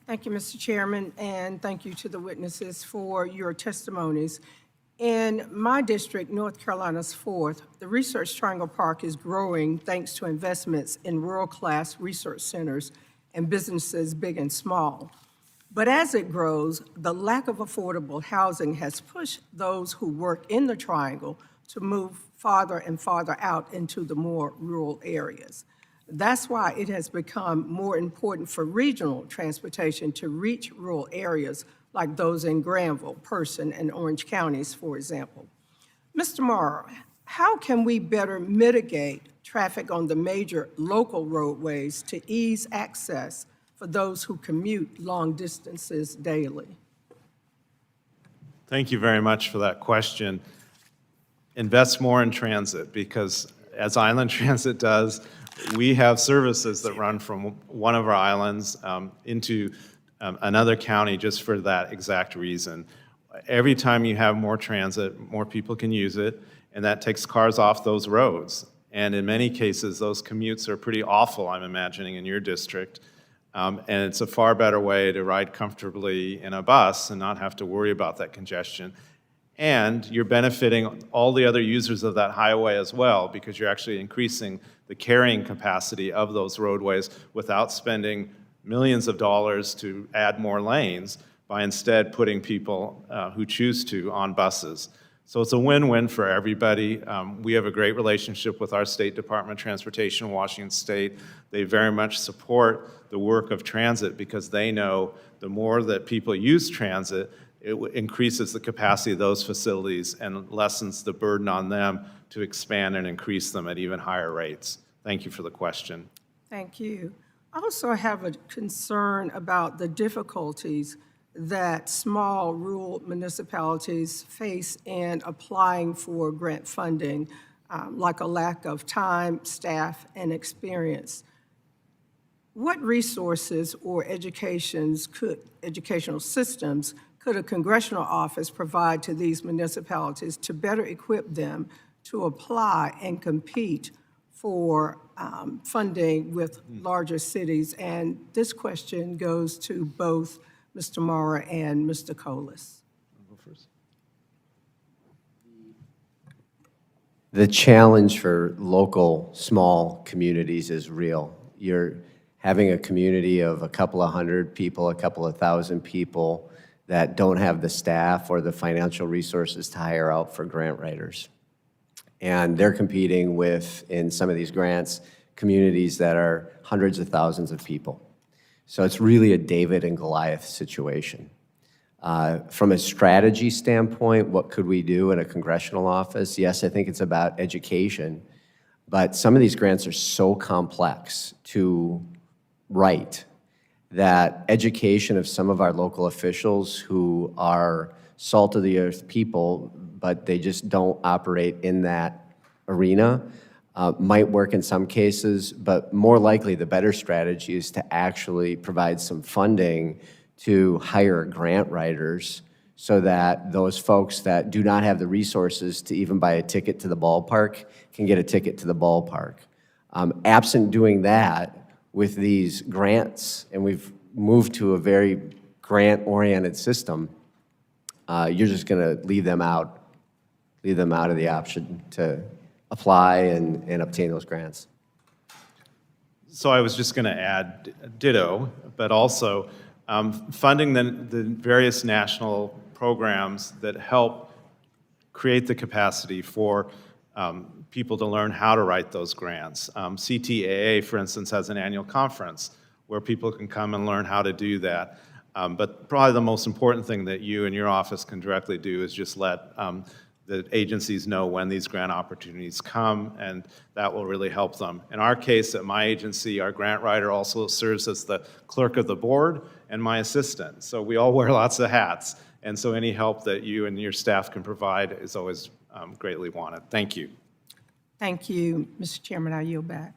Thank you, Mr. Chairman, and thank you to the witnesses for your testimonies. In my district, North Carolina's 4th, the Research Triangle Park is growing thanks to investments in world-class research centers and businesses big and small. But as it grows, the lack of affordable housing has pushed those who work in the Triangle to move farther and farther out into the more rural areas. That's why it has become more important for regional transportation to reach rural areas like those in Granville, Person, and Orange counties, for example. Mr. Morrow, how can we better mitigate traffic on the major local roadways to ease access for those who commute long distances daily? Thank you very much for that question. Invest more in transit, because as Island Transit does, we have services that run from one of our islands into another county just for that exact reason. Every time you have more transit, more people can use it, and that takes cars off those roads. And in many cases, those commutes are pretty awful, I'm imagining, in your district. And it's a far better way to ride comfortably in a bus and not have to worry about that congestion. And you're benefiting all the other users of that highway as well, because you're actually increasing the carrying capacity of those roadways without spending millions of dollars to add more lanes, by instead putting people who choose to on buses. So it's a win-win for everybody. We have a great relationship with our State Department of Transportation in Washington State. They very much support the work of transit, because they know the more that people use transit, it increases the capacity of those facilities and lessens the burden on them to expand and increase them at even higher rates. Thank you for the question. Thank you. I also have a concern about the difficulties that small rural municipalities face in applying for grant funding, like a lack of time, staff, and experience. What resources or educational systems could a congressional office provide to these municipalities to better equip them to apply and compete for funding with larger cities? And this question goes to both Mr. Morrow and Mr. Colas. I'll go first. The challenge for local small communities is real. You're having a community of a couple of hundred people, a couple of thousand people that don't have the staff or the financial resources to hire out for grant writers. And they're competing with, in some of these grants, communities that are hundreds of thousands of people. So it's really a David and Goliath situation. From a strategy standpoint, what could we do in a congressional office? Yes, I think it's about education, but some of these grants are so complex to write that education of some of our local officials who are salt of the earth people, but they just don't operate in that arena, might work in some cases, but more likely the better strategy is to actually provide some funding to hire grant writers so that those folks that do not have the resources to even buy a ticket to the ballpark can get a ticket to the ballpark. Absent doing that with these grants, and we've moved to a very grant-oriented system, you're just going to leave them out of the option to apply and obtain those grants. So I was just going to add ditto, but also funding the various national programs that help create the capacity for people to learn how to write those grants. CTAA, for instance, has an annual conference where people can come and learn how to do that. But probably the most important thing that you and your office can directly do is just let the agencies know when these grant opportunities come, and that will really help them. In our case, at my agency, our grant writer also serves as the clerk of the board and my assistant. So we all wear lots of hats, and so any help that you and your staff can provide is always greatly wanted. Thank you. Thank you, Mr. Chairman. I yield back.